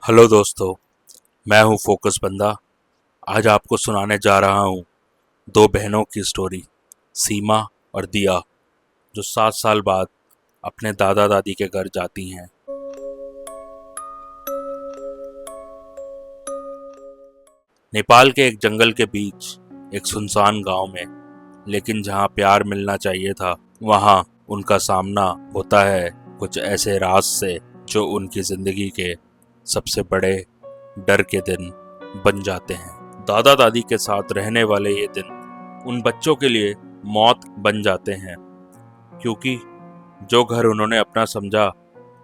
Hello दोस्तों, मैं हूं फोकस बंदा। आज आपको सुनाने जा रहा हूं दो बहनों की स्टोरी, सीमा और दिया, जो 7 साल बाद अपने दादा दादी के घर जाती हैं। नेपाल के एक जंगल के बीच एक सुनसान गांव में, लेकिन जहां प्यार मिलना चाहिए था, वहां उनका सामना होता है कुछ ऐसे राज से जो उनकी जिंदगी के सबसे बड़े डर के दिन बन जाते हैं। दादा दादी के साथ रहने वाले ये दिन उन बच्चों के लिए मौत बन जाते हैं, क्योंकि जो घर उन्होंने अपना समझा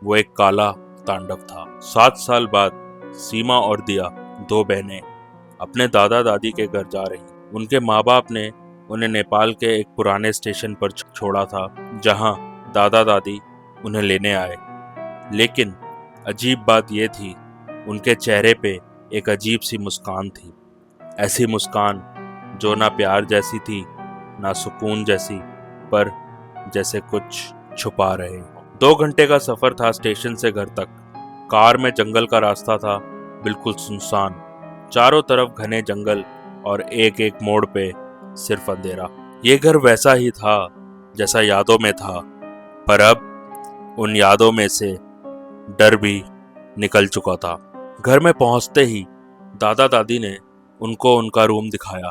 वो एक काला तांडव था। 7 साल बाद सीमा और दिया, दो बहनें, अपने दादा दादी के घर जा रही। उनके माँ बाप ने उन्हें नेपाल के एक पुराने स्टेशन पर छोड़ा था, जहाँ दादा दादी उन्हें लेने आए। लेकिन अजीब बात यह थी, उनके चेहरे पे एक अजीब सी मुस्कान थी। ऐसी मुस्कान जो ना प्यार जैसी थी, ना सुकून जैसी, पर जैसे कुछ छुपा रहे हो। 2 घंटे का सफर था स्टेशन से घर तक। कार में जंगल का रास्ता था, बिल्कुल सुनसान। चारों तरफ घने जंगल और एक एक मोड़ पे सिर्फ अंधेरा। ये घर वैसा ही था जैसा यादों में था, पर अब उन यादों में से डर भी निकल चुका था। घर में पहुंचते ही दादा दादी ने उनको उनका रूम दिखाया।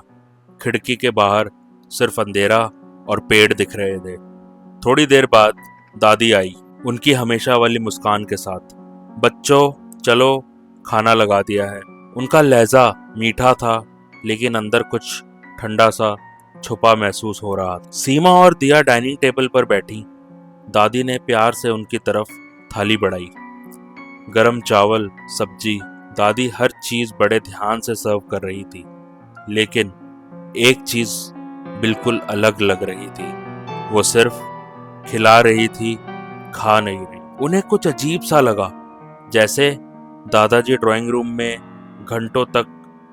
खिड़की के बाहर सिर्फ अंधेरा और पेड़ दिख रहे थे। थोड़ी देर बाद दादी आई, उनकी हमेशा वाली मुस्कान के साथ। बच्चों, चलो, खाना लगा दिया है। उनका लहजा मीठा था, लेकिन अंदर कुछ ठंडा सा छुपा महसूस हो रहा था। सीमा और दिया डाइनिंग टेबल पर बैठी। दादी ने प्यार से उनकी तरफ थाली बढ़ाई। गरम चावल, सब्जी। दादी हर चीज बड़े ध्यान से सर्व कर रही थी, लेकिन एक चीज बिल्कुल अलग लग रही थी। वो सिर्फ खिला रही थी, खा नहीं रही। उन्हें कुछ अजीब सा लगा, जैसे दादाजी ड्राइंग रूम में घंटों तक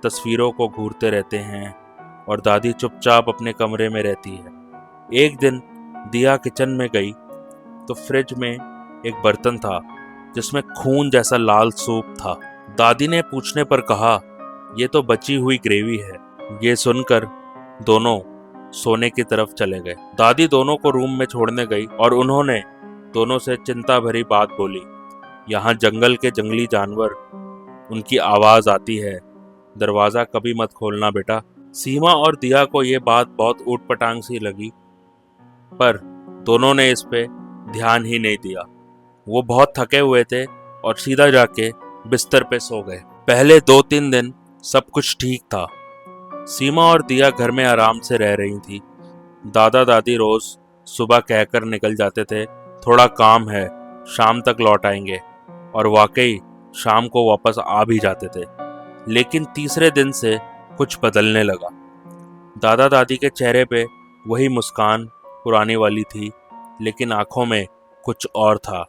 तस्वीरों को घूरते रहते हैं और दादी चुपचाप अपने कमरे में रहती है। एक दिन दिया किचन में गई तो फ्रिज में एक बर्तन था जिसमें खून जैसा लाल सूप था। दादी ने पूछने पर कहा, ये तो बची हुई ग्रेवी है। ये सुनकर दोनों सोने की तरफ चले गए। दादी दोनों को रूम में छोड़ने गई और उन्होंने दोनों से चिंता भरी बात बोली। यहाँ जंगल के जंगली जानवर, उनकी आवाज आती है, दरवाजा कभी मत खोलना बेटा। सीमा और दिया को ये बात बहुत ऊटपटांग सी लगी, पर दोनों ने इस पे ध्यान ही नहीं दिया। वो बहुत थके हुए थे और सीधा जाके बिस्तर पे सो गए। पहले 2-3 दिन सब कुछ ठीक था। सीमा और दिया घर में आराम से रह रही थी। दादा दादी रोज सुबह कहकर निकल जाते थे, थोड़ा काम है, शाम तक लौट आएंगे, और वाकई शाम को वापस आ भी जाते थे। लेकिन तीसरे दिन से कुछ बदलने लगा। दादा दादी के चेहरे पे वही मुस्कान पुरानी वाली थी, लेकिन आंखों में कुछ और था,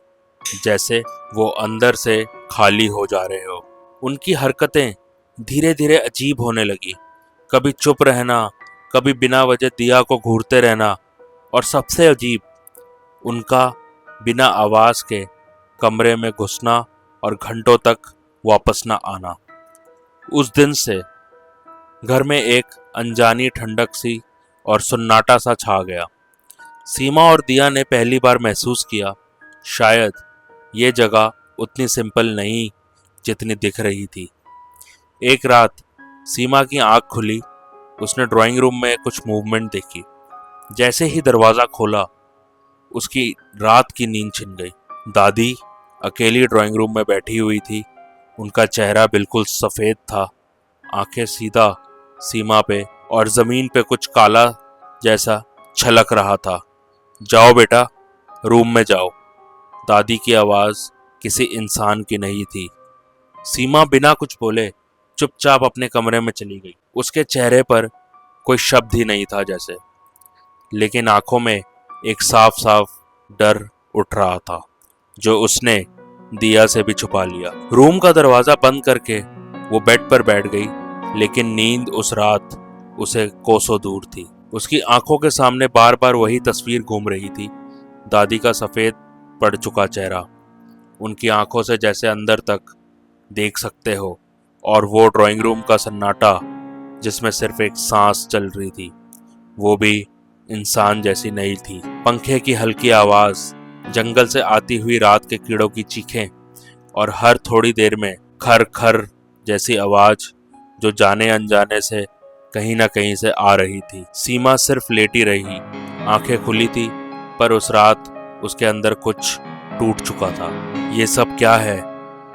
जैसे वो अंदर से खाली हो जा रहे हो। उनकी हरकतें धीरे धीरे अजीब होने लगी। कभी चुप रहना, कभी बिना वजह दिया को घूरते रहना, और सबसे अजीब, उनका बिना आवाज के कमरे में घुसना और घंटों तक वापस न आना। उस दिन से घर में एक अनजानी ठंडक सी और सन्नाटा सा छा गया। सीमा और दिया ने पहली बार महसूस किया, शायद ये जगह उतनी सिंपल नहीं जितनी दिख रही थी। एक रात सीमा की आंख खुली। उसने ड्राइंग रूम में कुछ मूवमेंट देखी। जैसे ही दरवाजा खोला, उसकी रात की नींद छिन गई। दादी अकेली ड्राइंग रूम में बैठी हुई थी। उनका चेहरा बिल्कुल सफेद था, आंखें सीधा सीमा पे, और जमीन पे कुछ काला जैसा छलक रहा था। जाओ बेटा, रूम में जाओ। दादी की आवाज किसी इंसान की नहीं थी। सीमा बिना कुछ बोले चुपचाप अपने कमरे में चली गई। उसके चेहरे पर कोई शब्द ही नहीं था जैसे, लेकिन आंखों में एक साफ साफ डर उठ रहा था, जो उसने दिया से भी छुपा लिया। रूम का दरवाजा बंद करके वो बेड पर बैठ गई, लेकिन नींद उस रात उसे कोसों दूर थी। उसकी आंखों के सामने बार बार वही तस्वीर घूम रही थी, दादी का सफेद पड़ चुका चेहरा, उनकी आंखों से जैसे अंदर तक देख सकते हो। और वो ड्राइंग रूम का सन्नाटा जिसमें सिर्फ एक सांस चल रही थी, वो भी इंसान जैसी नहीं थी। पंखे की हल्की आवाज, जंगल से आती हुई रात के कीड़ों की चीखें और हर थोड़ी देर में खर खर जैसी आवाज जो जाने अनजाने से कहीं ना कहीं से आ रही थी। सीमा सिर्फ लेटी रही, आंखें खुली थी, पर उस रात उसके अंदर कुछ टूट चुका था। ये सब क्या है?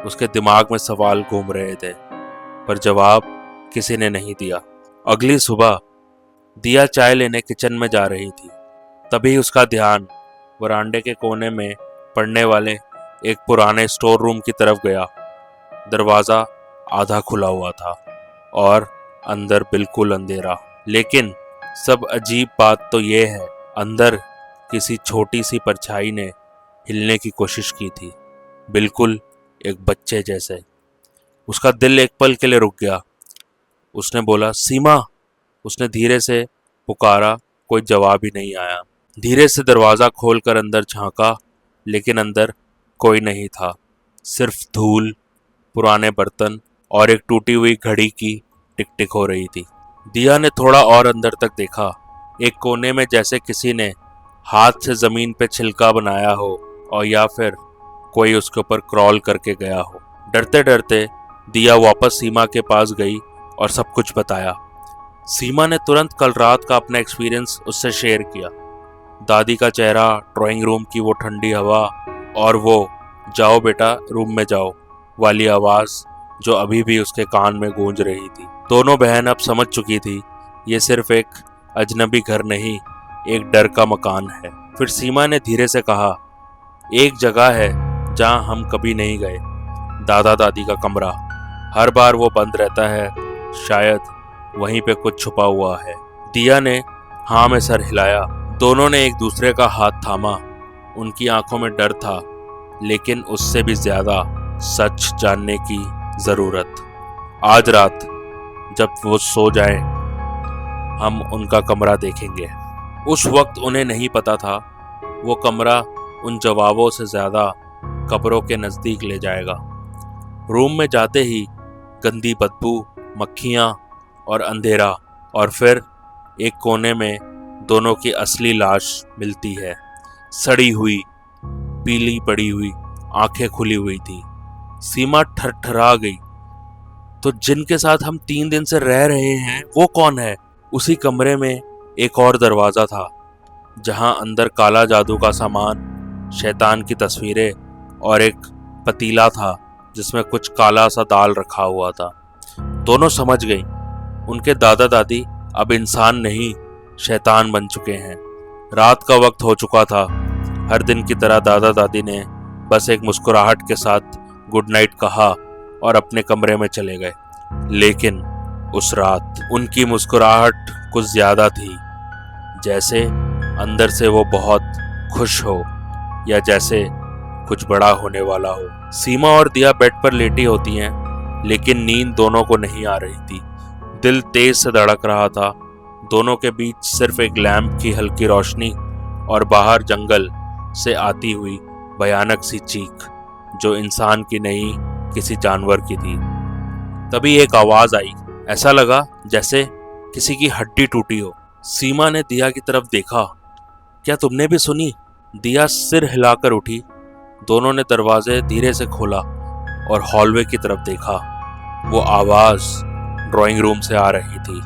उसके दिमाग में सवाल घूम रहे थे, पर जवाब किसी ने नहीं दिया। अगली सुबह दिया चाय लेने किचन में जा रही थी, तभी उसका ध्यान वरांडे के कोने में पड़ने वाले एक पुराने स्टोर रूम की तरफ गया। दरवाजा आधा खुला हुआ था और अंदर बिल्कुल अंधेरा। लेकिन सब अजीब बात तो ये है, अंदर किसी छोटी सी परछाई ने हिलने की कोशिश की थी, बिल्कुल एक बच्चे जैसे। उसका दिल एक पल के लिए रुक गया। उसने बोला, सीमा। उसने धीरे से पुकारा, कोई जवाब ही नहीं आया। धीरे से दरवाजा खोलकर अंदर झांका, लेकिन अंदर कोई नहीं था, सिर्फ धूल, पुराने बर्तन और एक टूटी हुई घड़ी की टिक टिक हो रही थी। दिया ने थोड़ा और अंदर तक देखा। एक कोने में जैसे किसी ने हाथ से जमीन पे छिलका बनाया हो, और या फिर कोई उसके ऊपर क्रॉल करके गया हो। डरते डरते दिया वापस सीमा के पास गई और सब कुछ बताया। सीमा ने तुरंत कल रात का अपना एक्सपीरियंस उससे शेयर किया। दादी का चेहरा, ड्राइंग रूम की वो ठंडी हवा और वो जाओ बेटा रूम में जाओ वाली आवाज जो अभी भी उसके कान में गूंज रही थी। दोनों बहन अब समझ चुकी थी, ये सिर्फ एक अजनबी घर नहीं, एक डर का मकान है। फिर सीमा ने धीरे से कहा, एक जगह है जहां हम कभी नहीं गए, दादा दादी का कमरा। हर बार वो बंद रहता है, शायद वहीं पे कुछ छुपा हुआ है। दिया ने हाँ में सर हिलाया। दोनों ने एक दूसरे का हाथ थामा। उनकी आंखों में डर था, लेकिन उससे भी ज्यादा सच जानने की जरूरत। आज रात जब वो सो जाए, हम उनका कमरा देखेंगे। उस वक्त उन्हें नहीं पता था वो कमरा उन जवाबों से ज्यादा कब्रों के नजदीक ले जाएगा। रूम में जाते ही गंदी बदबू, मक्खियां और अंधेरा, और फिर एक कोने में दोनों की असली लाश मिलती है, सड़ी हुई, पीली पड़ी हुई, आंखें खुली हुई थी। सीमा ठरठरा गई। तो जिनके साथ हम 3 दिन से रह रहे हैं वो कौन है? उसी कमरे में एक और दरवाजा था, जहां अंदर काला जादू का सामान, शैतान की तस्वीरें और एक पतीला था जिसमें कुछ काला सा दाल रखा हुआ था। दोनों समझ गई, उनके दादा दादी अब इंसान नहीं, शैतान बन चुके हैं। रात का वक्त हो चुका था। हर दिन की तरह दादा दादी ने बस एक मुस्कुराहट के साथ गुड नाइट कहा और अपने कमरे में चले गए। लेकिन उस रात उनकी मुस्कुराहट कुछ ज्यादा थी, जैसे अंदर से वो बहुत खुश हो या जैसे कुछ बड़ा होने वाला हो। सीमा और दिया बेड पर लेटी होती हैं, लेकिन नींद दोनों को नहीं आ रही थी। दिल तेज से धड़क रहा था। दोनों के बीच सिर्फ एक लैंप की हल्की रोशनी और बाहर जंगल से आती हुई भयानक सी चीख, जो इंसान की नहीं, किसी जानवर की थी। तभी एक आवाज आई। ऐसा लगा जैसे किसी की हड्डी टूटी हो। सीमा ने दिया की तरफ देखा। क्या तुमने भी सुनी? दिया सिर हिलाकर उठी। दोनों ने दरवाजे धीरे से खोला और हॉलवे की तरफ देखा। वो आवाज ड्राइंग रूम से आ रही थी।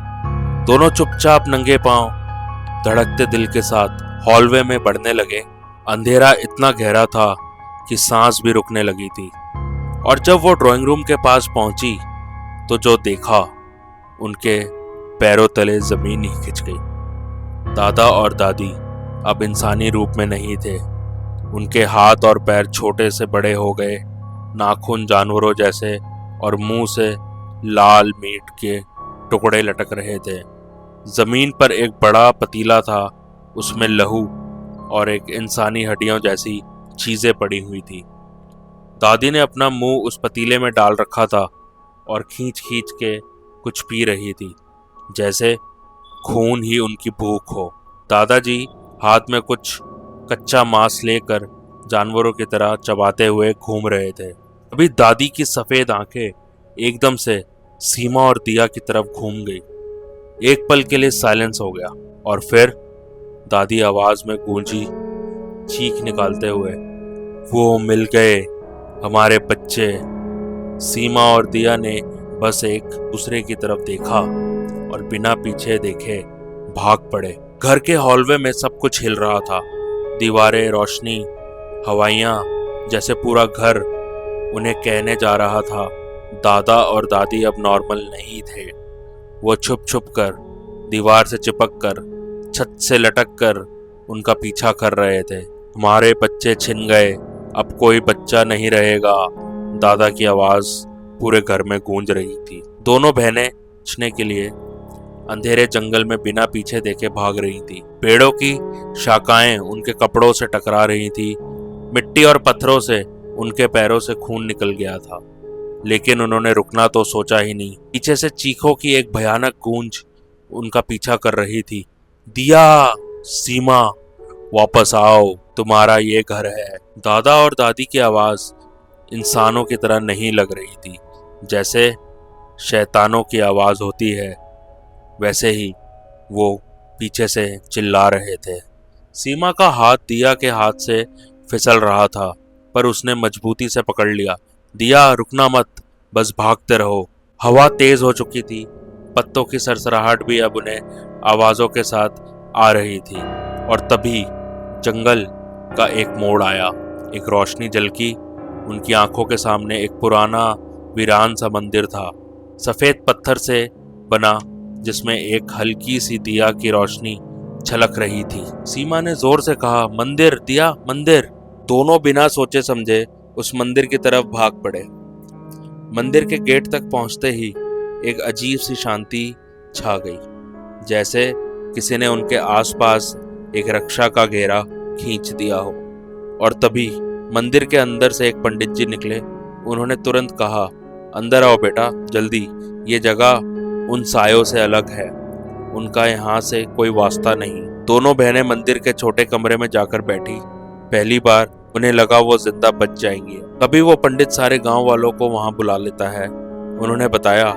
दोनों चुपचाप नंगे पांव, धड़कते दिल के साथ हॉलवे में बढ़ने लगे। अंधेरा इतना गहरा था कि सांस भी रुकने लगी थी। और जब वो ड्राइंग रूम के पास पहुंची तो जो देखा, उनके पैरों तले जमीन ही खिंच गई। दादा और दादी अब इंसानी रूप में नहीं थे। उनके हाथ और पैर छोटे से बड़े हो गए, नाखून जानवरों जैसे और मुंह से लाल मीट के टुकड़े लटक रहे थे। जमीन पर एक बड़ा पतीला था, उसमें लहू और एक इंसानी हड्डियों जैसी चीजें पड़ी हुई थी। दादी ने अपना मुंह उस पतीले में डाल रखा था और खींच खींच के कुछ पी रही थी, जैसे खून ही उनकी भूख हो। दादाजी हाथ में कुछ कच्चा मांस लेकर जानवरों की तरह चबाते हुए घूम रहे थे। अभी दादी की सफेद आंखें एकदम से सीमा और दिया की तरफ घूम गई। एक पल के लिए साइलेंस हो गया और फिर दादी आवाज में गूंजी, चीख निकालते हुए, वो मिल गए हमारे बच्चे। सीमा और दिया ने बस एक दूसरे की तरफ देखा और बिना पीछे देखे भाग पड़े। घर के हॉलवे में सब कुछ हिल रहा था, दीवारें, रोशनी, हवाइयां, जैसे पूरा घर उन्हें कहने जा रहा था दादा और दादी अब नॉर्मल नहीं थे। वो छुप छुप कर, दीवार से चिपक कर, छत से लटक कर उनका पीछा कर रहे थे। हमारे बच्चे छिन गए, अब कोई बच्चा नहीं रहेगा, दादा की आवाज पूरे घर में गूंज रही थी। दोनों बहनें बचने के लिए अंधेरे जंगल में बिना पीछे देखे भाग रही थी। पेड़ों की शाखाएं उनके कपड़ों से टकरा रही थी, मिट्टी और पत्थरों से उनके पैरों से खून निकल गया था, लेकिन उन्होंने रुकना तो सोचा ही नहीं। पीछे से चीखों की एक भयानक गूंज उनका पीछा कर रही थी। दिया, सीमा, वापस आओ, तुम्हारा ये घर है। दादा और दादी की आवाज इंसानों की तरह नहीं लग रही थी, जैसे शैतानों की आवाज होती है, वैसे ही वो पीछे से चिल्ला रहे थे। सीमा का हाथ दिया के हाथ से फिसल रहा था, पर उसने मजबूती से पकड़ लिया। दिया, रुकना मत, बस भागते रहो। हवा तेज हो चुकी थी, पत्तों की सरसराहट भी अब उन्हें आवाजों के साथ आ रही थी। और तभी जंगल का एक मोड़ आया, एक रोशनी झलकी। उनकी आंखों के सामने एक पुराना वीरान सा मंदिर था, सफेद पत्थर से बना, जिसमें एक हल्की सी दिया की रोशनी छलक रही थी। सीमा ने जोर से कहा, मंदिर, दिया, मंदिर। दोनों बिना सोचे समझे उस मंदिर की तरफ भाग पड़े। मंदिर के गेट तक पहुंचते ही एक अजीब सी शांति छा गई, जैसे किसी ने उनके आसपास एक रक्षा का घेरा खींच दिया हो। और तभी मंदिर के अंदर से एक पंडित जी निकले। उन्होंने तुरंत कहा, अंदर आओ बेटा, जल्दी, ये जगह उन सायों से अलग है, उनका यहाँ से कोई वास्ता नहीं। दोनों बहनें मंदिर के छोटे कमरे में जाकर बैठी। पहली बार उन्हें लगा वो जिंदा बच जाएंगी। तभी वो पंडित सारे गांव वालों को वहां बुला लेता है। उन्होंने बताया,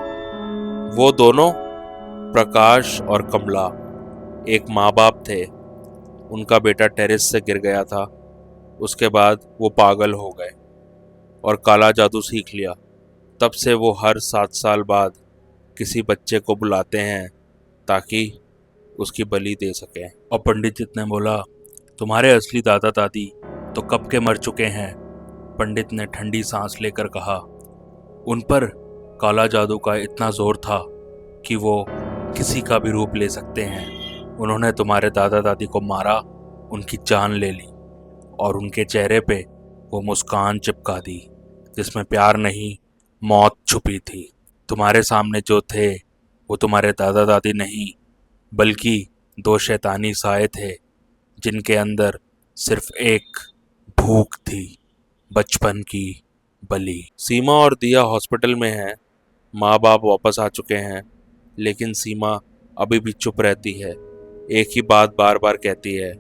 वो दोनों, प्रकाश और कमला, एक माँ बाप थे। उनका बेटा टेरेस से गिर गया था, उसके बाद वो पागल हो गए और काला जादू सीख लिया। तब से वो हर 7 साल बाद किसी बच्चे को बुलाते हैं ताकि उसकी बलि दे सकें। और पंडित जी ने बोला, तुम्हारे असली दादा दादी तो कब के मर चुके हैं। पंडित ने ठंडी सांस लेकर कहा, उन पर काला जादू का इतना जोर था कि वो किसी का भी रूप ले सकते हैं। उन्होंने तुम्हारे दादा दादी को मारा, उनकी जान ले ली और उनके चेहरे पे वो मुस्कान चिपका दी जिसमें प्यार नहीं, मौत छुपी थी। तुम्हारे सामने जो थे वो तुम्हारे दादा दादी नहीं, बल्कि 2 शैतानी साए थे, जिनके अंदर सिर्फ एक भूख थी, बचपन की बलि। सीमा और दिया हॉस्पिटल में हैं, माँ बाप वापस आ चुके हैं, लेकिन सीमा अभी भी चुप रहती है, एक ही बात बार बार कहती है।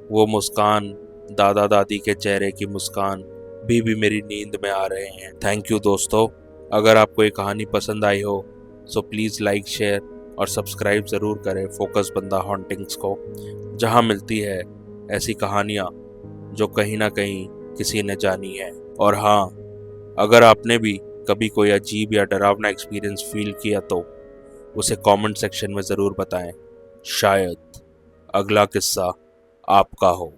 वो मुस्कान, दादा दादी के चेहरे की मुस्कान भी मेरी नींद में आ रहे हैं। थैंक यू दोस्तों। अगर आपको ये कहानी पसंद आई हो सो प्लीज़ लाइक, शेयर और सब्सक्राइब ज़रूर करें फोकस बंदा हॉन्टिंग्स को, जहां मिलती है ऐसी कहानियां जो कहीं ना कहीं किसी ने जानी है। और हाँ, अगर आपने भी कभी कोई अजीब या डरावना एक्सपीरियंस फील किया तो उसे कमेंट सेक्शन में ज़रूर बताएं, शायद अगला किस्सा आपका हो।